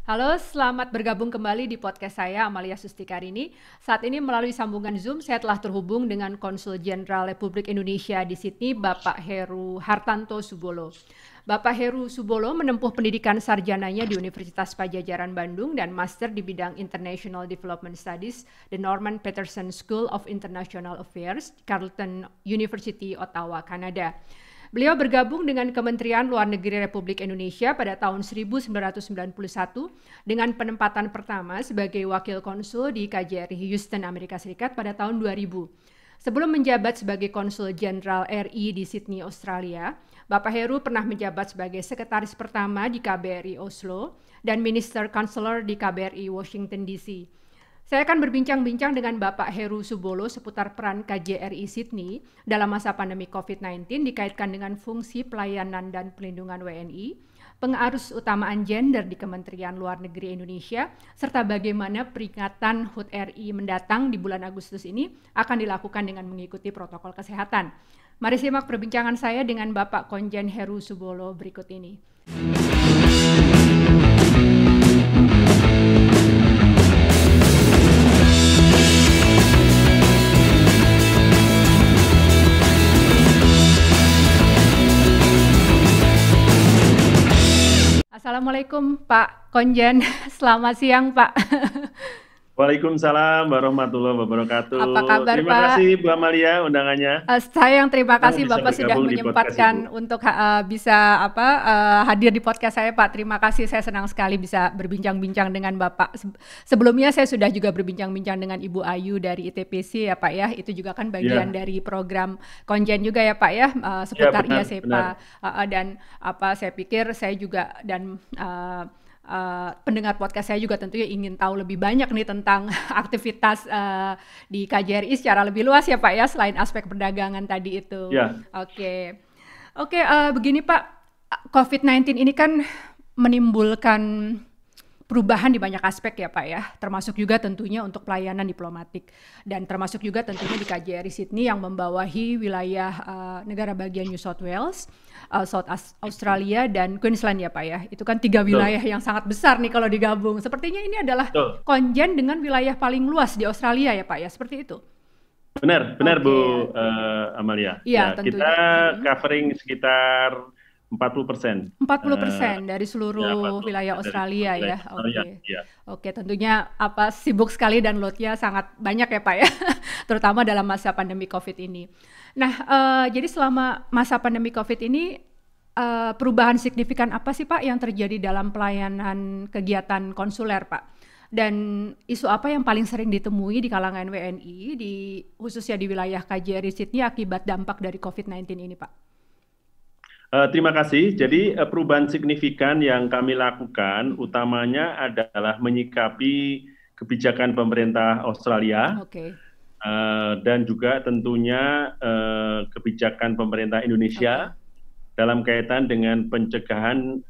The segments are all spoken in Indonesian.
Halo, selamat bergabung kembali di podcast saya, Amalia Sustikarini. Saat ini melalui sambungan Zoom, saya telah terhubung dengan Konsul Jenderal Republik Indonesia di Sydney, Bapak Heru Hartanto Subolo. Bapak Heru Subolo menempuh pendidikan sarjananya di Universitas Padjadjaran Bandung dan master di bidang International Development Studies, The Norman Peterson School of International Affairs, Carleton University, Ottawa, Kanada. Beliau bergabung dengan Kementerian Luar Negeri Republik Indonesia pada tahun 1991 dengan penempatan pertama sebagai Wakil Konsul di KJRI Houston, Amerika Serikat pada tahun 2000. Sebelum menjabat sebagai Konsul Jenderal RI di Sydney, Australia, Bapak Heru pernah menjabat sebagai Sekretaris Pertama di KBRI Oslo dan Minister Counselor di KBRI Washington DC. Saya akan berbincang-bincang dengan Bapak Heru Subolo seputar peran KJRI Sydney dalam masa pandemi COVID-19 dikaitkan dengan fungsi pelayanan dan pelindungan WNI, pengarus utamaan gender di Kementerian Luar Negeri Indonesia, serta bagaimana peringatan HUT RI mendatang di bulan Agustus ini akan dilakukan dengan mengikuti protokol kesehatan. Mari simak perbincangan saya dengan Bapak Konjen Heru Subolo berikut ini. Assalamualaikum Pak Konjen, selamat siang Pak. Waalaikumsalam warahmatullahi wabarakatuh. Apa kabar Terima Pak? kasih Bu Amalia undangannya. Saya yang terima Senang kasih bisa Bapak sudah bergabung di podcast menyempatkan Ibu. untuk bisa hadir di podcast saya Pak. Terima kasih, saya senang sekali bisa berbincang-bincang dengan Bapak. Sebelumnya saya sudah juga berbincang-bincang dengan Ibu Ayu dari ITPC ya Pak ya. Itu juga kan bagian Ya, dari program Konjen juga ya Pak ya, ya seputar benar, benar. IASEPA. Dan saya pikir saya juga dan pendengar podcast saya juga tentunya ingin tahu lebih banyak nih tentang aktivitas di KJRI secara lebih luas ya Pak ya, selain aspek perdagangan tadi itu. Ya, Oke, oke, begini Pak, COVID-19 ini kan menimbulkan perubahan di banyak aspek ya Pak ya, termasuk juga tentunya untuk pelayanan diplomatik dan termasuk juga tentunya di KJRI Sydney yang membawahi wilayah negara bagian New South Wales, Australia dan Queensland ya Pak ya. Itu kan 3 betul, wilayah yang sangat besar nih kalau digabung. Sepertinya ini adalah betul. konjen dengan wilayah paling luas di Australia ya Pak ya, seperti itu? Benar, benar Oke, Bu Amalia. iya Ya, kita tentunya. covering sekitar 40%. 40% dari Ya, seluruh wilayah 40% dari Australia seluruh ya. wilayah Australia. Oke. Ya. Oke, tentunya sibuk sekali dan loadnya sangat banyak ya Pak ya, terutama dalam masa pandemi COVID ini. Nah, jadi selama masa pandemi COVID ini perubahan signifikan apa sih Pak yang terjadi dalam pelayanan kegiatan konsuler Pak? Dan isu apa yang paling sering ditemui di kalangan WNI khususnya di wilayah KJRI Sydney akibat dampak dari COVID-19 ini Pak? Terima kasih. Jadi perubahan signifikan yang kami lakukan utamanya adalah menyikapi kebijakan pemerintah Australia Oke, dan juga tentunya kebijakan pemerintah oke, Indonesia dalam kaitan dengan pencegahan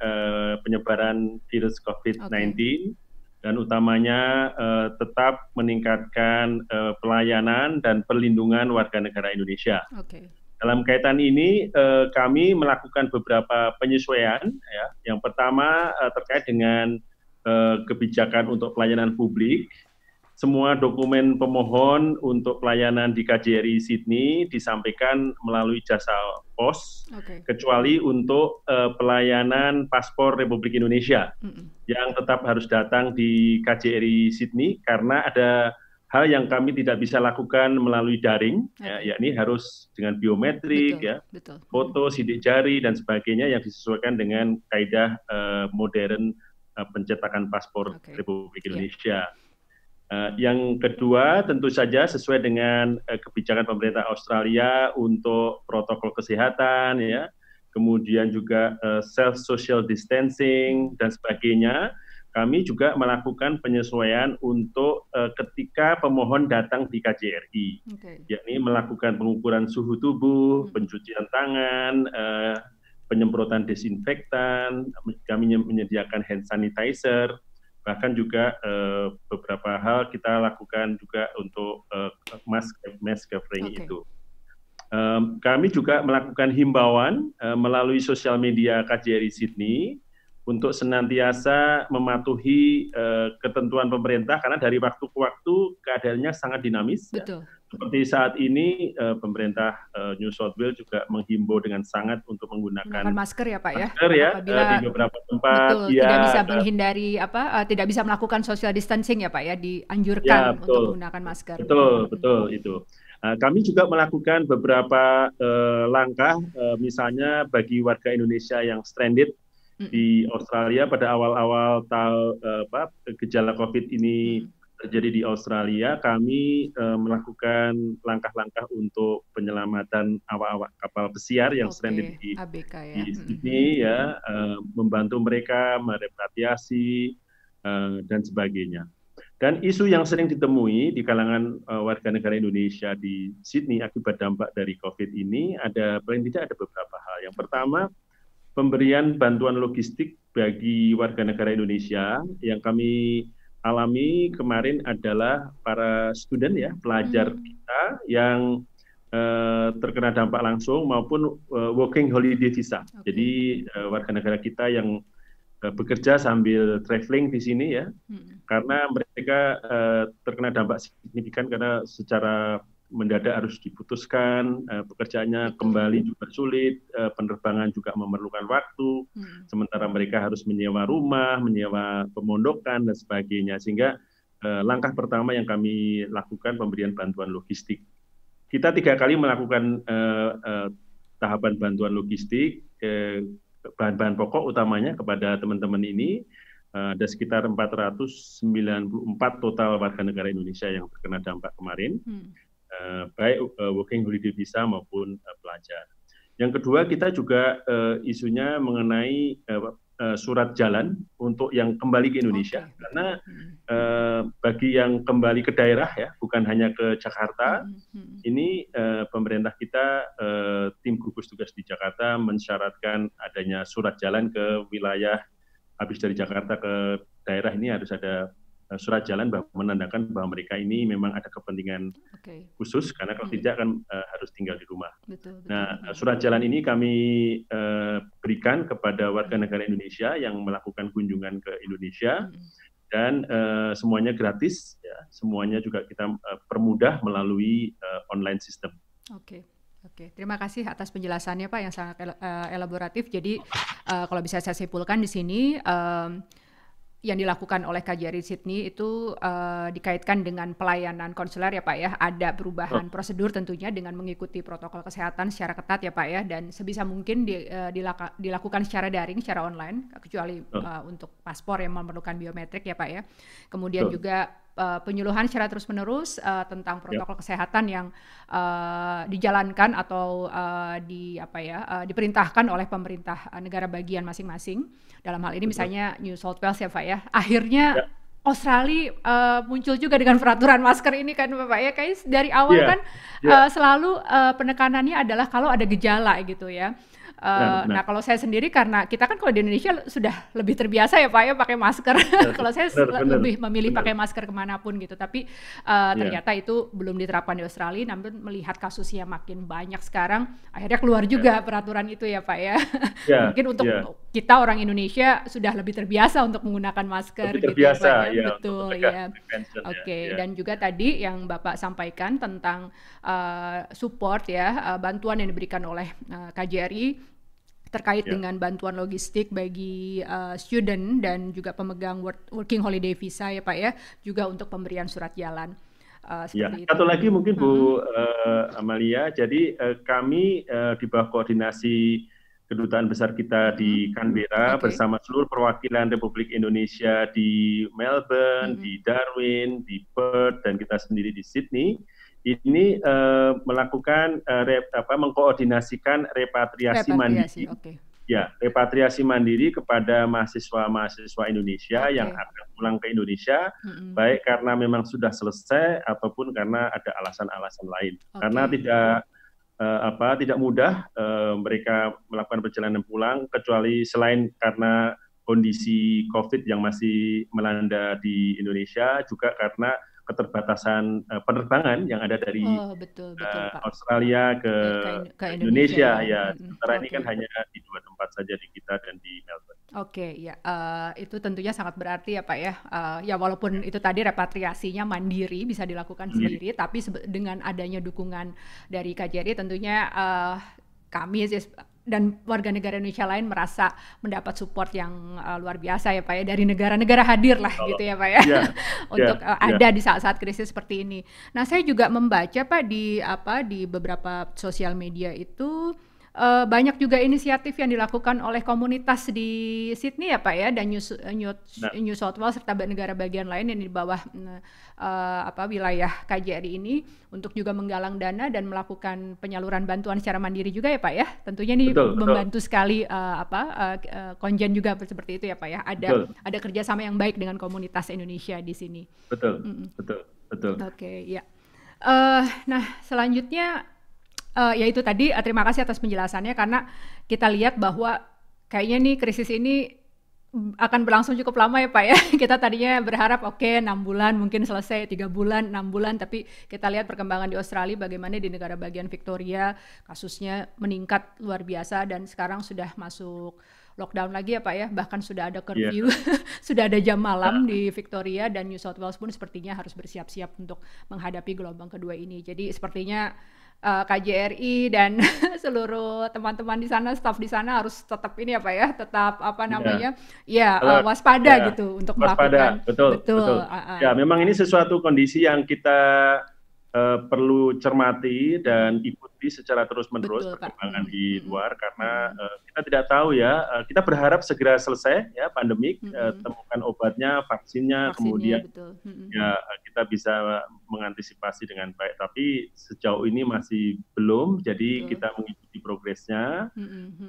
penyebaran virus oke, COVID-19 dan utamanya tetap meningkatkan pelayanan dan perlindungan warga negara Indonesia. oke. Dalam kaitan ini kami melakukan beberapa penyesuaian. Ya. Yang pertama terkait dengan kebijakan untuk pelayanan publik. Semua dokumen pemohon untuk pelayanan di KJRI Sydney disampaikan melalui jasa pos, Oke. kecuali untuk pelayanan paspor Republik Indonesia Mm-mm. yang tetap harus datang di KJRI Sydney karena ada hal yang kami tidak bisa lakukan melalui daring, ya, Oke. yakni harus dengan biometrik, Betul, ya, betul. foto, sidik jari dan sebagainya yang disesuaikan dengan kaidah modern pencetakan paspor Oke. Republik Ya. Indonesia. Yang kedua tentu saja sesuai dengan kebijakan pemerintah Australia untuk protokol kesehatan, ya, kemudian juga self social distancing dan sebagainya. Kami juga melakukan penyesuaian untuk ketika pemohon datang di KJRI, Oke. yakni melakukan pengukuran suhu tubuh, Mm. pencucian tangan, penyemprotan desinfektan, kami menyediakan hand sanitizer, bahkan juga beberapa hal kita lakukan juga untuk mask covering Oke. itu. Kami juga melakukan himbauan melalui sosial media KJRI Sydney untuk senantiasa mematuhi ketentuan pemerintah karena dari waktu ke waktu keadaannya sangat dinamis. Betul. Ya. Seperti saat ini pemerintah New South Wales juga menghimbau dengan sangat untuk menggunakan masker ya Pak ya. Masker ya Apabila di beberapa tempat. betul Ya, tidak bisa menghindari tidak bisa melakukan social distancing ya Pak ya, dianjurkan ya, untuk menggunakan masker. Betul itu. Kami juga melakukan beberapa langkah, misalnya bagi warga Indonesia yang stranded di Australia pada awal-awal gejala COVID ini terjadi di Australia, kami melakukan langkah-langkah untuk penyelamatan awak-awak kapal pesiar yang stranded di ABK, ya. di Sydney, ya, membantu mereka merepatriasi dan sebagainya. Dan isu yang sering ditemui di kalangan warga negara Indonesia di Sydney akibat dampak dari COVID ini paling tidak ada beberapa hal. Yang pertama, pemberian bantuan logistik bagi warga negara Indonesia. Yang kami alami kemarin adalah para student, ya, pelajar kita yang terkena dampak langsung maupun working holiday visa. Jadi warga negara kita yang bekerja sambil traveling di sini, ya, karena mereka terkena dampak signifikan karena secara mendadak harus diputuskan, pekerjaannya kembali juga sulit, penerbangan juga memerlukan waktu, sementara mereka harus menyewa rumah, menyewa pemondokan, dan sebagainya. Sehingga langkah pertama yang kami lakukan pemberian bantuan logistik. Kita 3 kali melakukan tahapan bantuan logistik, bahan-bahan pokok utamanya kepada teman-teman ini. Ada sekitar 494 total warga negara Indonesia yang terkena dampak kemarin. Baik working holiday visa maupun pelajar. Yang kedua, kita juga isunya mengenai surat jalan untuk yang kembali ke Indonesia. Karena bagi yang kembali ke daerah, ya, bukan hanya ke Jakarta, ini pemerintah kita, tim gugus tugas di Jakarta mensyaratkan adanya surat jalan ke wilayah, habis dari Jakarta ke daerah ini harus ada surat jalan menandakan bahwa mereka ini memang ada kepentingan khusus, karena kalau tidak kan harus tinggal di rumah. Betul. Nah, surat jalan ini kami berikan kepada warga negara Indonesia yang melakukan kunjungan ke Indonesia, dan semuanya gratis, ya, semuanya juga kita permudah melalui online system. Oke, terima kasih atas penjelasannya Pak yang sangat elaboratif. Jadi kalau bisa saya simpulkan di sini, yang dilakukan oleh KJRI Sydney itu dikaitkan dengan pelayanan konsuler, ya Pak ya. Ada perubahan prosedur tentunya dengan mengikuti protokol kesehatan secara ketat, ya Pak ya, dan sebisa mungkin dilakukan secara daring, secara online, kecuali untuk paspor yang memerlukan biometrik, ya Pak ya. Kemudian juga penyuluhan secara terus-menerus tentang protokol kesehatan yang dijalankan atau diperintahkan oleh pemerintah negara bagian masing-masing. Dalam hal ini misalnya New South Wales, ya Pak ya. Akhirnya Australia muncul juga dengan peraturan masker ini kan Pak ya. Kayak dari awal kan selalu penekanannya adalah kalau ada gejala gitu ya. Nah, kalau saya sendiri, karena kita kan kalau di Indonesia sudah lebih terbiasa ya Pak ya pakai masker. Kalau saya lebih memilih pakai masker kemanapun gitu. Tapi ternyata itu belum diterapkan di Australia. Namun melihat kasusnya makin banyak sekarang, akhirnya keluar juga peraturan itu ya Pak ya. Mungkin untuk kita orang Indonesia sudah lebih terbiasa untuk menggunakan masker. Lebih terbiasa, gitu ya Pak ya. Betul ya. Dan juga tadi yang Bapak sampaikan tentang support ya, bantuan yang diberikan oleh KJRI terkait dengan bantuan logistik bagi student dan juga pemegang working holiday visa ya Pak ya, juga untuk pemberian surat jalan. Itu. Satu lagi mungkin Bu Amalia, jadi kami di bawah koordinasi Kedutaan Besar kita di Canberra bersama seluruh perwakilan Republik Indonesia di Melbourne, di Darwin, di Perth, dan kita sendiri di Sydney, ini melakukan mengkoordinasikan repatriasi mandiri. Ya, repatriasi mandiri kepada mahasiswa-mahasiswa Indonesia yang akan pulang ke Indonesia, baik karena memang sudah selesai ataupun karena ada alasan-alasan lain. Karena tidak mudah mereka melakukan perjalanan pulang, kecuali selain karena kondisi COVID yang masih melanda di Indonesia, juga karena keterbatasan penerbangan yang ada dari betul, Pak. Australia ke Ke Indonesia Indonesia ya. Sementara ini kan hanya di 2 tempat saja, di kita dan di Melbourne. Oke, ya, itu tentunya sangat berarti ya Pak ya. Ya walaupun itu tadi repatriasinya mandiri bisa dilakukan sendiri, tapi dengan adanya dukungan dari KJRI tentunya kami dan warga negara Indonesia lain merasa mendapat support yang luar biasa ya Pak ya, dari negara-negara hadir lah gitu ya Pak ya, untuk ada di saat-saat krisis seperti ini. Nah saya juga membaca Pak di beberapa sosial media itu banyak juga inisiatif yang dilakukan oleh komunitas di Sydney ya Pak ya, dan New South Wales serta negara bagian lain yang di bawah wilayah KJRI ini untuk juga menggalang dana dan melakukan penyaluran bantuan secara mandiri juga ya Pak ya. Tentunya ini membantu sekali konjen juga seperti itu ya Pak ya. Ada kerjasama yang baik dengan komunitas Indonesia di sini. Betul. Oke, ya. Nah selanjutnya ya itu tadi, terima kasih atas penjelasannya, karena kita lihat bahwa kayaknya nih krisis ini akan berlangsung cukup lama ya Pak ya. Kita tadinya berharap 6 bulan mungkin selesai, 3 bulan, 6 bulan, tapi kita lihat perkembangan di Australia bagaimana di negara bagian Victoria kasusnya meningkat luar biasa dan sekarang sudah masuk lockdown lagi ya Pak ya, bahkan sudah ada curfew, sudah ada jam malam di Victoria, dan New South Wales pun sepertinya harus bersiap-siap untuk menghadapi gelombang kedua ini. Jadi sepertinya KJRI dan seluruh teman-teman di sana, staf di sana harus tetap ini ya Pak ya, tetap waspada gitu untuk melakukan. Betul. Ya memang ini sesuatu kondisi yang kita perlu cermati dan ikuti secara terus-menerus perkembangan di luar, karena kita tidak tahu ya, kita berharap segera selesai ya pandemik, temukan obatnya, vaksinnya, kemudian ya kita bisa mengantisipasi dengan baik, tapi sejauh ini masih belum, jadi kita mengikuti progresnya,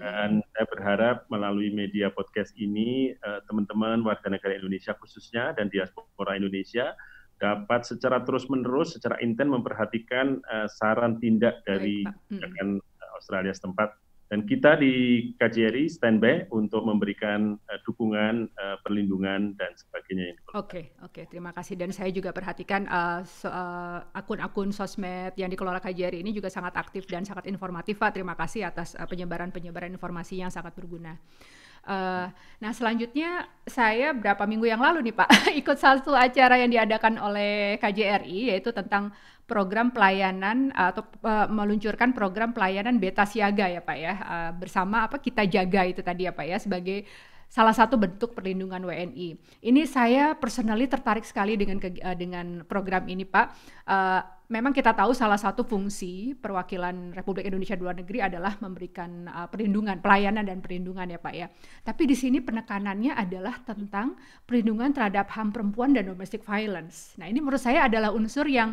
dan saya berharap melalui media podcast ini teman-teman warga negara Indonesia khususnya dan diaspora Indonesia dapat secara terus-menerus, secara intens memperhatikan saran tindak dari kebijakan Australia setempat. Dan kita di KJRI standby untuk memberikan dukungan, perlindungan, dan sebagainya. Oke, terima kasih. Dan saya juga perhatikan akun-akun sosmed yang dikelola KJRI ini juga sangat aktif dan sangat informatif, Pak. Terima kasih atas penyebaran informasi yang sangat berguna. Nah selanjutnya saya berapa minggu yang lalu nih Pak ikut satu acara yang diadakan oleh KJRI, yaitu tentang program pelayanan atau meluncurkan program pelayanan beta siaga ya Pak ya, bersama Kita Jaga itu tadi ya Pak ya, sebagai salah satu bentuk perlindungan WNI. Ini saya personally tertarik sekali dengan program ini Pak. Memang kita tahu salah satu fungsi perwakilan Republik Indonesia di luar negeri adalah memberikan perlindungan, pelayanan dan perlindungan ya Pak ya. Tapi di sini penekanannya adalah tentang perlindungan terhadap HAM perempuan dan domestic violence. Nah ini menurut saya adalah unsur yang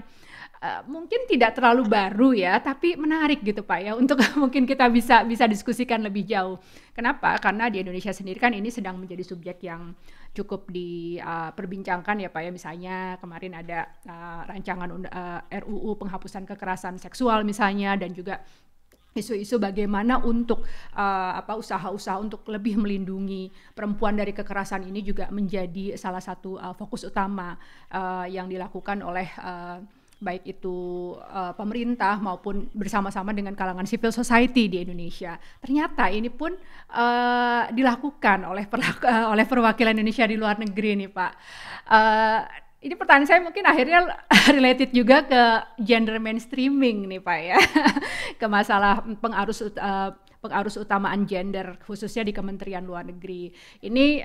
mungkin tidak terlalu baru ya, tapi menarik gitu Pak ya, untuk mungkin kita bisa diskusikan lebih jauh. Kenapa? Karena di Indonesia sendiri kan ini sedang menjadi subjek yang cukup diperbincangkan ya Pak ya. Misalnya kemarin ada rancangan RUU penghapusan kekerasan seksual misalnya, dan juga isu-isu bagaimana untuk usaha-usaha untuk lebih melindungi perempuan dari kekerasan ini juga menjadi salah satu fokus utama yang dilakukan oleh baik itu pemerintah maupun bersama-sama dengan kalangan civil society di Indonesia. Ternyata ini pun dilakukan oleh perwakilan Indonesia di luar negeri nih Pak. Ini pertanyaan saya mungkin akhirnya related juga ke gender mainstreaming nih Pak ya, ke masalah pengarus utamaan gender khususnya di Kementerian Luar Negeri. Ini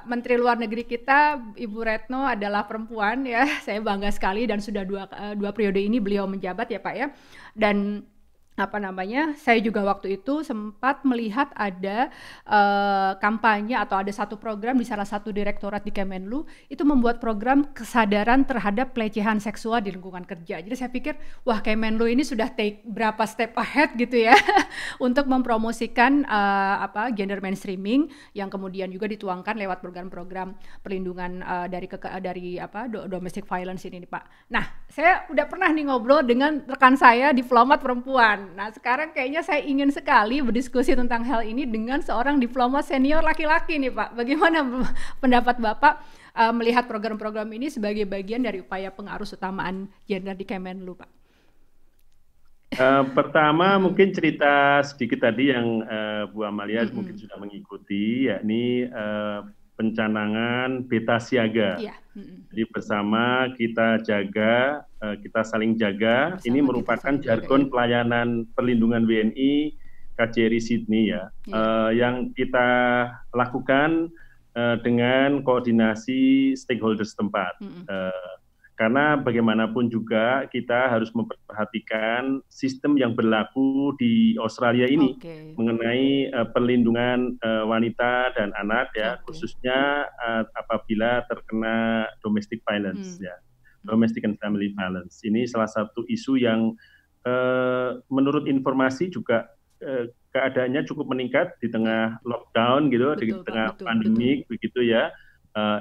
Menteri Luar Negeri kita Ibu Retno adalah perempuan ya, saya bangga sekali, dan sudah dua periode ini beliau menjabat ya Pak ya. Dan saya juga waktu itu sempat melihat ada kampanye atau ada satu program di salah satu direktorat di Kemenlu itu membuat program kesadaran terhadap pelecehan seksual di lingkungan kerja. Jadi saya pikir wah, Kemenlu ini sudah take berapa step ahead gitu ya untuk mempromosikan gender mainstreaming yang kemudian juga dituangkan lewat program-program perlindungan dari domestic violence ini Pak. Nah, saya udah pernah nih ngobrol dengan rekan saya diplomat perempuan. Nah sekarang kayaknya saya ingin sekali berdiskusi tentang hal ini dengan seorang diplomat senior laki-laki nih Pak. Bagaimana pendapat Bapak melihat program-program ini sebagai bagian dari upaya pengarus utamaan gender di Kemenlu, Pak? Pertama mungkin cerita sedikit tadi yang Bu Amalia mungkin sudah mengikuti, yakni pencanangan beta siaga. Iya. Jadi bersama kita jaga, kita saling jaga. Bersama ini merupakan jargon pelayanan perlindungan WNI KJRI Sydney ya, yang kita lakukan dengan koordinasi stakeholder setempat. Karena bagaimanapun juga kita harus memperhatikan sistem yang berlaku di Australia ini mengenai perlindungan wanita dan anak ya, khususnya apabila terkena domestic violence ya, domestic and family violence. Ini salah satu isu yang menurut informasi juga keadaannya cukup meningkat di tengah lockdown gitu, di tengah pandemik begitu ya.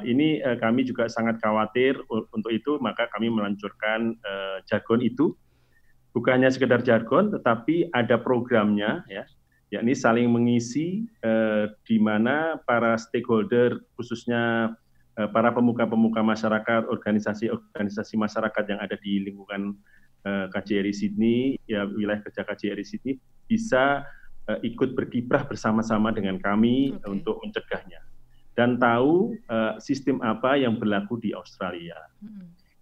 Ini kami juga sangat khawatir untuk itu, maka kami meluncurkan jargon itu. Bukan hanya sekedar jargon, tetapi ada programnya, ya, yakni saling mengisi di mana para stakeholder, khususnya para pemuka-pemuka masyarakat, organisasi-organisasi masyarakat yang ada di lingkungan KJRI Sydney, ya wilayah kerja KJRI Sydney, bisa ikut berkiprah bersama-sama dengan kami untuk mencegahnya. Dan tahu sistem apa yang berlaku di Australia.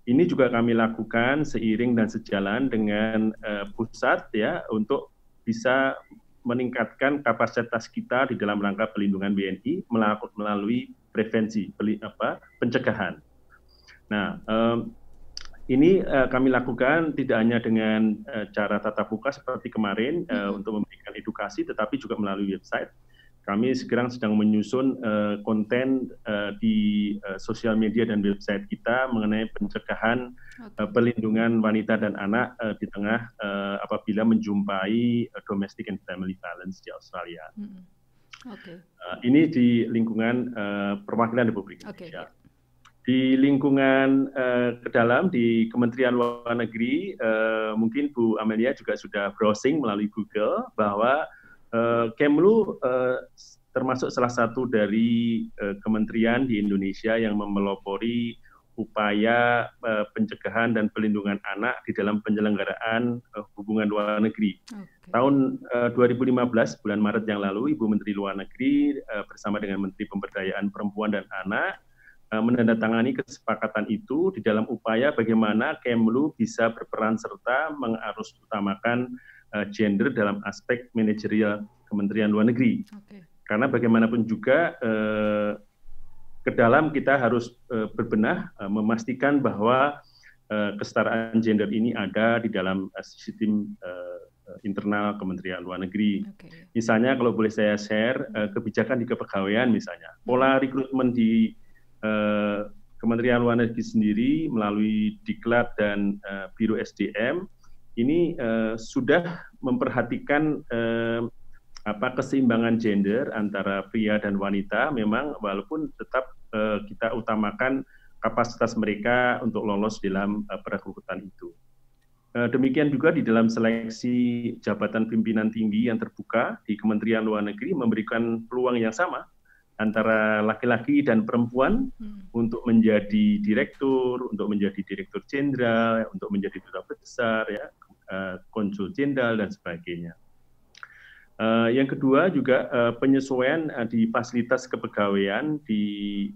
Ini juga kami lakukan seiring dan sejalan dengan pusat ya, untuk bisa meningkatkan kapasitas kita di dalam rangka pelindungan WNI melalui prevensi, pencegahan. Nah, ini kami lakukan tidak hanya dengan cara tatap muka seperti kemarin untuk memberikan edukasi, tetapi juga melalui website. Kami sekarang sedang menyusun konten di sosial media dan website kita mengenai pencegahan perlindungan wanita dan anak di tengah apabila menjumpai domestic and family violence di Australia. Ini di lingkungan perwakilan Republik Indonesia. Di lingkungan ke dalam di Kementerian Luar Negeri, mungkin Bu Amelia juga sudah browsing melalui Google bahwa Kemlu termasuk salah satu dari kementerian di Indonesia yang memelopori upaya pencegahan dan pelindungan anak di dalam penyelenggaraan hubungan luar negeri. Tahun 2015, bulan Maret yang lalu, Ibu Menteri Luar Negeri bersama dengan Menteri Pemberdayaan Perempuan dan Anak menandatangani kesepakatan itu di dalam upaya bagaimana Kemlu bisa berperan serta mengarus utamakan gender dalam aspek manajerial Kementerian Luar Negeri. Karena bagaimanapun juga ke dalam kita harus berbenah memastikan bahwa kesetaraan gender ini ada di dalam sistem internal Kementerian Luar Negeri. Misalnya kalau boleh saya share kebijakan di kepegawaian misalnya, pola rekrutmen di Kementerian Luar Negeri sendiri melalui Diklat dan Biro SDM ini sudah memperhatikan keseimbangan gender antara pria dan wanita, memang walaupun tetap kita utamakan kapasitas mereka untuk lolos dalam perekrutan itu. Demikian juga di dalam seleksi jabatan pimpinan tinggi yang terbuka di Kementerian Luar Negeri memberikan peluang yang sama antara laki-laki dan perempuan untuk menjadi direktur, untuk menjadi direktur jenderal, untuk menjadi duta besar, ya, konsul jenderal dan sebagainya. Yang kedua juga penyesuaian di fasilitas kepegawaian di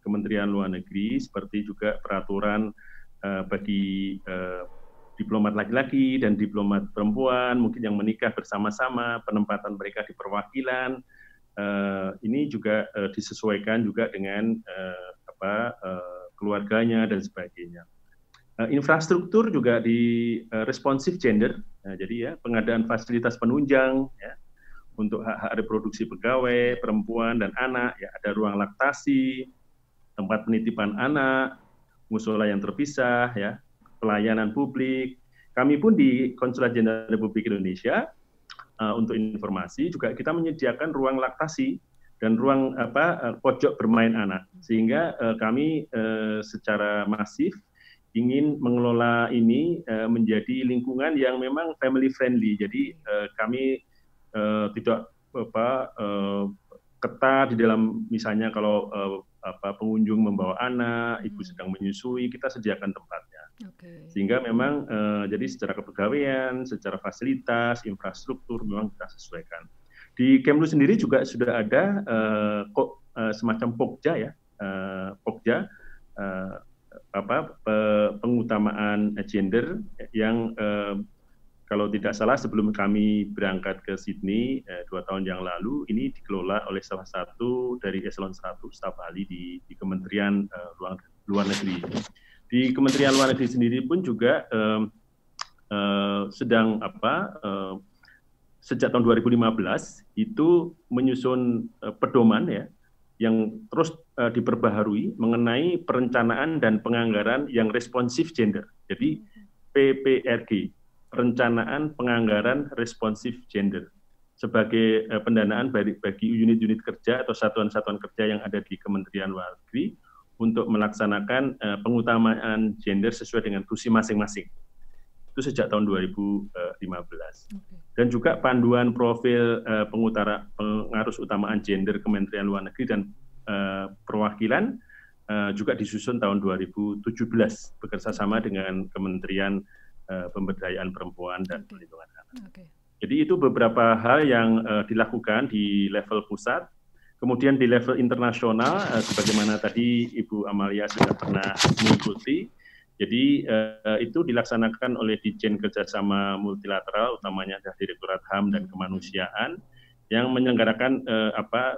Kementerian Luar Negeri, seperti juga peraturan bagi diplomat laki-laki dan diplomat perempuan, mungkin yang menikah bersama-sama, penempatan mereka di perwakilan, ini juga disesuaikan juga dengan keluarganya dan sebagainya. Infrastruktur juga di responsif gender, jadi ya pengadaan fasilitas penunjang ya, untuk hak-hak reproduksi pegawai, perempuan dan anak, ya ada ruang laktasi, tempat penitipan anak, musola yang terpisah, ya pelayanan publik. Kami pun di Konsulat Jenderal Republik Indonesia untuk informasi juga kita menyediakan ruang laktasi dan ruang pojok bermain anak, sehingga kami secara masif ingin mengelola ini menjadi lingkungan yang memang family friendly. Jadi kami tidak ketat di dalam, misalnya kalau pengunjung membawa anak, ibu sedang menyusui, kita sediakan tempatnya. Sehingga memang jadi secara kepegawaian, secara fasilitas, infrastruktur memang kita sesuaikan. Di Kemlu sendiri juga sudah ada semacam Pokja ya, Pokja pengutamaan gender yang kalau tidak salah sebelum kami berangkat ke Sydney 2 tahun yang lalu, ini dikelola oleh salah satu dari eselon 1 staf ahli di Kementerian Luar Negeri. Di Kementerian Luar Negeri sendiri pun juga sedang sejak tahun 2015 itu menyusun pedoman ya yang terus diperbaharui mengenai perencanaan dan penganggaran yang responsif gender. Jadi PPRG, perencanaan penganggaran responsif gender, sebagai pendanaan bagi unit-unit kerja atau satuan-satuan kerja yang ada di Kementerian Luar Negeri untuk melaksanakan pengutamaan gender sesuai dengan tusi masing-masing. Itu sejak tahun 2015. Dan juga panduan profil pengarus utamaan gender Kementerian Luar Negeri dan perwakilan juga disusun tahun 2017 bekerjasama dengan Kementerian Pemberdayaan Perempuan dan Perlindungan Anak. Jadi itu beberapa hal yang dilakukan di level pusat. Kemudian di level internasional, sebagaimana tadi Ibu Amalia sudah pernah mengikuti, jadi itu dilaksanakan oleh Ditjen Kerjasama Multilateral, utamanya adalah Direktorat HAM dan Kemanusiaan, yang menyelenggarakan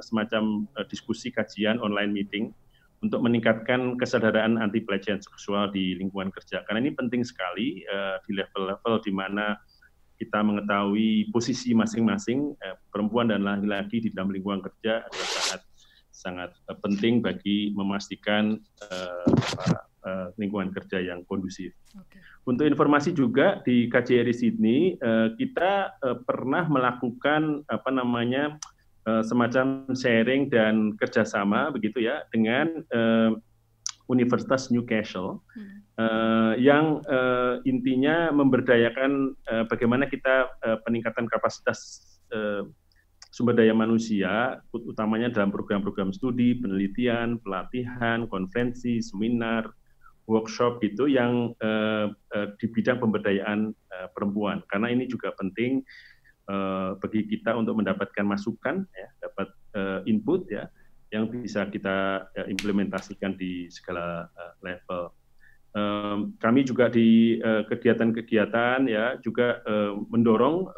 semacam diskusi kajian online meeting untuk meningkatkan kesadaran anti pelecehan seksual di lingkungan kerja. Karena ini penting sekali di level-level di mana kita mengetahui posisi masing-masing perempuan dan laki-laki di dalam lingkungan kerja adalah sangat penting bagi memastikan lingkungan kerja yang kondusif. Untuk informasi juga di KJRI Sydney kita pernah melakukan semacam sharing dan kerjasama begitu ya dengan Universitas Newcastle yang intinya memberdayakan bagaimana kita peningkatan kapasitas sumber daya manusia, utamanya dalam program-program studi, penelitian, pelatihan, konferensi, seminar, workshop gitu yang di bidang pemberdayaan perempuan. Karena ini juga penting bagi kita untuk mendapatkan masukan, ya, dapat input ya, yang bisa kita implementasikan di segala level. Kami juga di kegiatan-kegiatan ya juga mendorong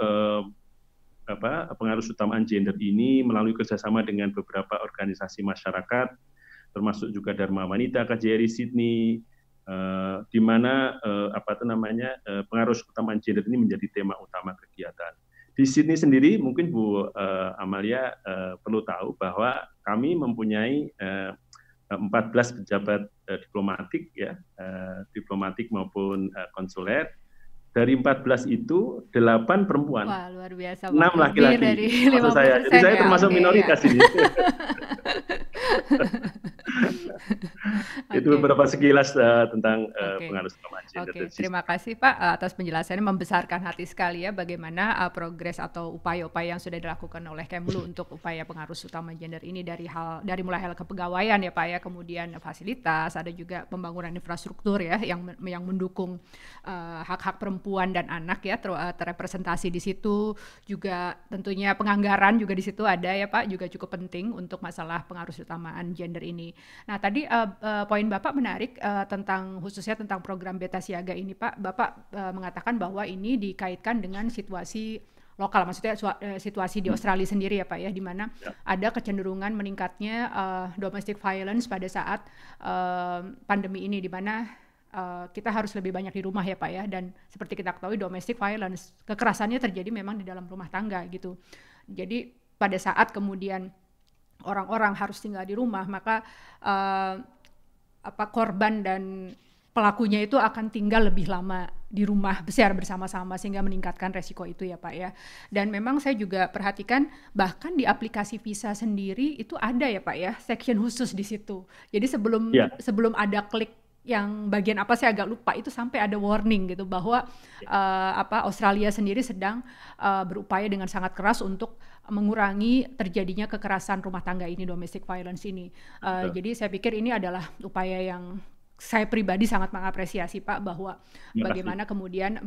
pengarus utamaan gender ini melalui kerjasama dengan beberapa organisasi masyarakat, termasuk juga Dharma Wanita KJRI Sydney, di mana pengarus utamaan gender ini menjadi tema utama kegiatan. Di Sydney sendiri mungkin Bu Amalia perlu tahu bahwa kami mempunyai 14 pejabat diplomatik ya, diplomatik maupun konsuler. Dari 14 itu 8 perempuan. Wah, luar biasa. 6 laki-laki. Dari 50%. Jadi saya termasuk minoritas ini. Itu beberapa sekilas tentang pengarus utamaan gender. Terima kasih Pak atas penjelasannya, membesarkan hati sekali ya bagaimana progres atau upaya-upaya yang sudah dilakukan oleh Kemlu untuk upaya pengarus utama gender ini dari mulai hal kepegawaian ya Pak ya, kemudian fasilitas, ada juga pembangunan infrastruktur ya yang mendukung hak-hak perempuan dan anak ya terrepresentasi di situ, juga tentunya penganggaran juga di situ ada ya Pak, juga cukup penting untuk masalah pengarus utamaan gender ini. Nah tadi poin Bapak menarik khususnya tentang program Beta Siaga ini Pak. Bapak mengatakan bahwa ini dikaitkan dengan situasi lokal, maksudnya situasi di Australia sendiri ya Pak ya, di mana ada kecenderungan meningkatnya domestic violence pada saat pandemi ini, di mana kita harus lebih banyak di rumah ya Pak ya, dan seperti kita ketahui domestic violence, kekerasannya terjadi memang di dalam rumah tangga gitu. Jadi pada saat kemudian orang-orang harus tinggal di rumah, maka korban dan pelakunya itu akan tinggal lebih lama di rumah besar bersama-sama sehingga meningkatkan resiko itu ya Pak ya. Dan memang saya juga perhatikan bahkan di aplikasi Visa sendiri itu ada ya Pak ya section khusus di situ. Jadi sebelum ada klik yang bagian apa saya agak lupa itu sampai ada warning gitu bahwa Australia sendiri sedang berupaya dengan sangat keras untuk mengurangi terjadinya kekerasan rumah tangga ini, domestic violence ini. Jadi saya pikir ini adalah upaya yang saya pribadi sangat mengapresiasi Pak, bahwa bagaimana kemudian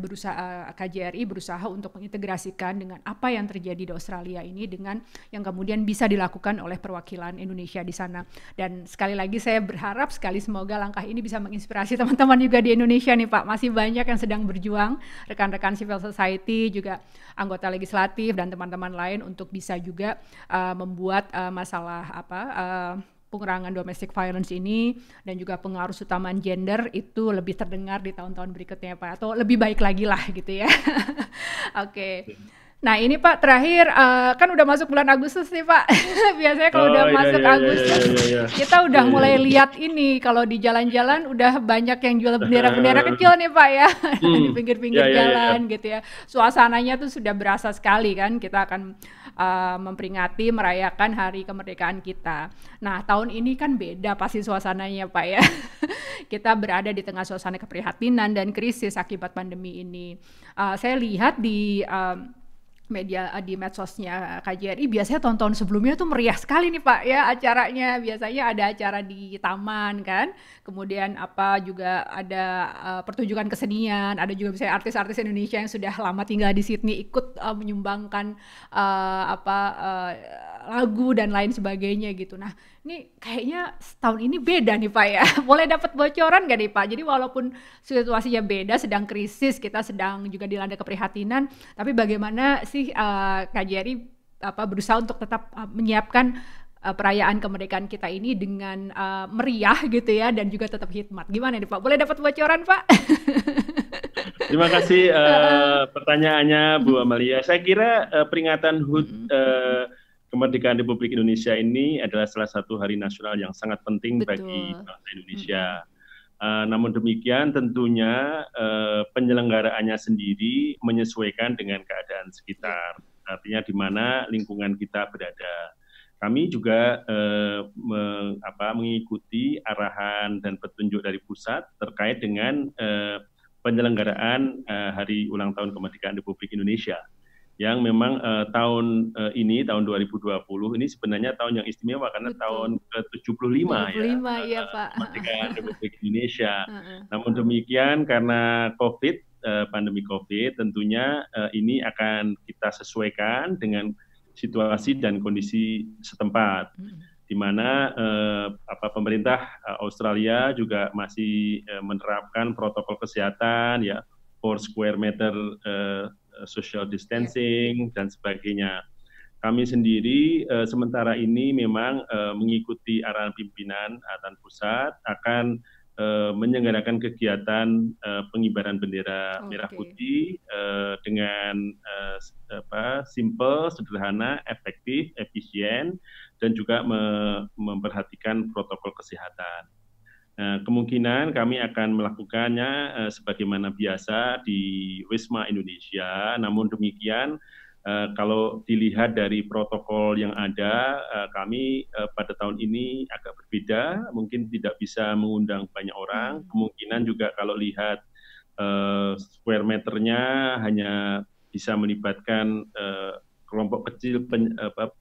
KJRI berusaha untuk mengintegrasikan dengan apa yang terjadi di Australia ini dengan yang kemudian bisa dilakukan oleh perwakilan Indonesia di sana. Dan sekali lagi saya berharap sekali semoga langkah ini bisa menginspirasi teman-teman juga di Indonesia nih Pak. Masih banyak yang sedang berjuang, rekan-rekan civil society, juga anggota legislatif dan teman-teman lain untuk bisa juga membuat masalah pengurangan domestic violence ini dan juga pengaruh utamaan gender itu lebih terdengar di tahun-tahun berikutnya Pak, atau lebih baik lagi lah gitu ya. Oke. Nah ini Pak terakhir, kan udah masuk bulan Agustus nih Pak. Biasanya kalau udah masuk Agustus kita udah mulai lihat ini, kalau di jalan-jalan udah banyak yang jual bendera-bendera kecil nih Pak ya, di pinggir-pinggir jalan gitu ya. Suasananya tuh sudah berasa sekali kan, kita akan memperingati, merayakan hari kemerdekaan kita. Nah tahun ini kan beda pasti suasananya Pak ya. Kita berada di tengah suasana keprihatinan dan krisis akibat pandemi ini. Saya lihat di media di medsosnya KJRI biasanya tahun-tahun sebelumnya tuh meriah sekali nih Pak ya acaranya. Biasanya ada acara di taman kan, kemudian juga ada pertunjukan kesenian, ada juga misalnya artis-artis Indonesia yang sudah lama tinggal di Sydney ikut menyumbangkan lagu dan lain sebagainya gitu. Nah ini kayaknya tahun ini beda nih Pak ya. Boleh dapat bocoran nggak nih Pak? Jadi walaupun situasinya beda, sedang krisis, kita sedang juga dilanda keprihatinan, tapi bagaimana sih KJRI berusaha untuk tetap menyiapkan perayaan kemerdekaan kita ini dengan meriah gitu ya, dan juga tetap hikmat. Gimana nih Pak? Boleh dapat bocoran Pak? Terima kasih pertanyaannya Bu Amalia. Saya kira peringatan HUT Kemerdekaan Republik Indonesia ini adalah salah satu hari nasional yang sangat penting bagi bangsa Indonesia. Namun demikian tentunya penyelenggaraannya sendiri menyesuaikan dengan keadaan sekitar, artinya di mana lingkungan kita berada. Kami juga mengikuti arahan dan petunjuk dari pusat terkait dengan penyelenggaraan Hari Ulang Tahun Kemerdekaan Republik Indonesia, yang memang tahun ini, tahun 2020 ini sebenarnya tahun yang istimewa karena tahun ke-75 ya Pak. Kemerdekaan Republik Indonesia. Namun demikian karena pandemi COVID, tentunya ini akan kita sesuaikan dengan situasi dan kondisi setempat, di mana pemerintah Australia juga masih menerapkan protokol kesehatan, ya, 4 square meter social distancing dan sebagainya. Kami sendiri sementara ini memang mengikuti arahan pimpinan atasan pusat akan menyelenggarakan kegiatan pengibaran bendera merah putih dengan simple, sederhana, efektif, efisien, dan juga memperhatikan protokol kesehatan. Kemungkinan kami akan melakukannya sebagaimana biasa di Wisma Indonesia. Namun demikian, kalau dilihat dari protokol yang ada, kami pada tahun ini agak berbeda, mungkin tidak bisa mengundang banyak orang. Kemungkinan juga kalau lihat square meternya hanya bisa melibatkan kelompok kecil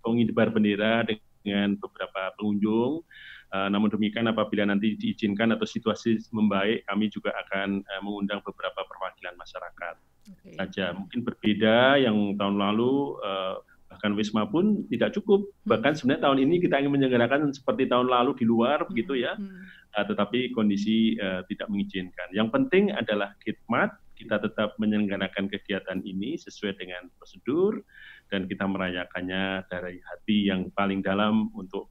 pengibar bendera dengan beberapa pengunjung. Namun demikian apabila nanti diizinkan atau situasi membaik, kami juga akan mengundang beberapa perwakilan masyarakat saja. Mungkin berbeda yang tahun lalu, bahkan Wisma pun tidak cukup. Bahkan sebenarnya tahun ini kita ingin menyelenggarakan seperti tahun lalu di luar, begitu ya. Tetapi kondisi tidak mengizinkan. Yang penting adalah khidmat, kita tetap menyelenggarakan kegiatan ini sesuai dengan prosedur, dan kita merayakannya dari hati yang paling dalam untuk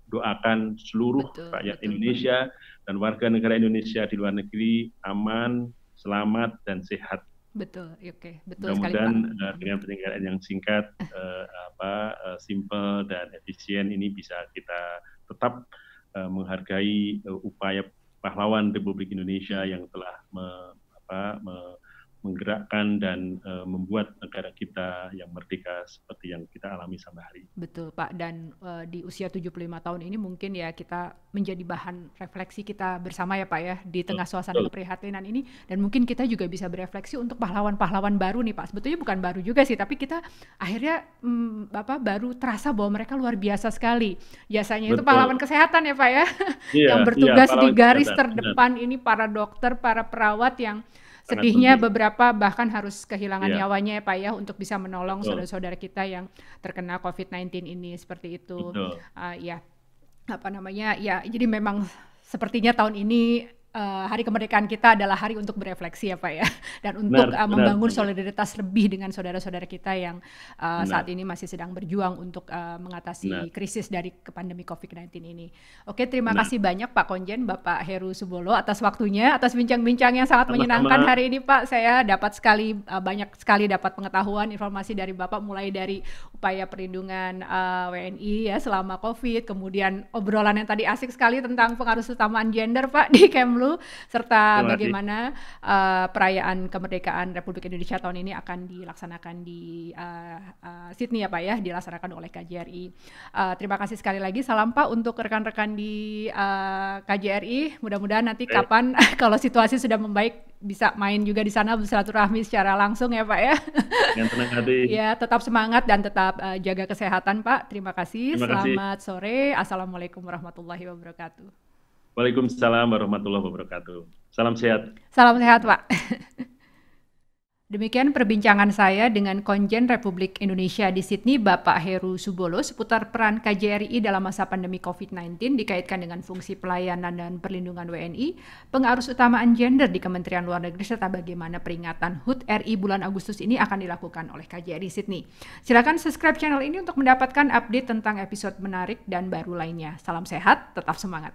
doakan seluruh rakyat Indonesia dan warga negara Indonesia di luar negeri aman, selamat, dan sehat. Betul sekali Pak. Mudah-mudahan dengan penyelenggaraan yang singkat, simple dan efisien ini bisa kita tetap menghargai upaya pahlawan Republik Indonesia yang telah menggerakkan dan membuat negara kita yang merdeka seperti yang kita alami sampai hari ini. Betul Pak, dan di usia 75 tahun ini mungkin ya kita menjadi bahan refleksi kita bersama ya Pak ya, di tengah suasana keprihatinan ini, dan mungkin kita juga bisa berefleksi untuk pahlawan-pahlawan baru nih Pak. Sebetulnya bukan baru juga sih, tapi kita akhirnya baru terasa bahwa mereka luar biasa sekali. Jasanya itu pahlawan kesehatan ya Pak ya, yang bertugas di garis terdepan ini, para dokter, para perawat yang sedihnya beberapa bahkan harus kehilangan nyawanya ya Pak ya, untuk bisa menolong saudara-saudara kita yang terkena COVID-19 ini, seperti itu. Ya, apa namanya, ya jadi memang sepertinya tahun ini hari kemerdekaan kita adalah hari untuk berefleksi ya Pak ya, dan untuk membangun solidaritas lebih dengan saudara-saudara kita yang saat ini masih sedang berjuang untuk mengatasi krisis dari pandemi COVID-19 ini. Oke, terima kasih banyak Pak Konjen, Bapak Heru Subolo, atas waktunya, atas bincang-bincang yang sangat menyenangkan hari ini Pak. Saya dapat banyak sekali dapat pengetahuan, informasi dari Bapak, mulai dari upaya perlindungan WNI ya selama COVID, kemudian obrolan yang tadi asik sekali tentang pengaruh utamaan gender Pak di Kemlu, serta bagaimana perayaan kemerdekaan Republik Indonesia tahun ini akan dilaksanakan di Sydney ya Pak ya, dilaksanakan oleh KJRI. Terima kasih sekali lagi, salam Pak untuk rekan-rekan di KJRI. Mudah-mudahan nanti kapan kalau situasi sudah membaik bisa main juga di sana, bersilaturahmi secara langsung ya Pak ya. Yang tenang hati. Ya, tetap semangat dan tetap jaga kesehatan Pak. Terima kasih. Selamat sore. Assalamualaikum warahmatullahi wabarakatuh. Waalaikumsalam warahmatullahi wabarakatuh. Salam sehat. Salam sehat, Pak. Demikian perbincangan saya dengan Konjen Republik Indonesia di Sydney, Bapak Heru Subolo, seputar peran KJRI dalam masa pandemi COVID-19 dikaitkan dengan fungsi pelayanan dan perlindungan WNI, pengaruh utamaan gender di Kementerian Luar Negeri, serta bagaimana peringatan HUT RI bulan Agustus ini akan dilakukan oleh KJRI Sydney. Silakan subscribe channel ini untuk mendapatkan update tentang episode menarik dan baru lainnya. Salam sehat, tetap semangat.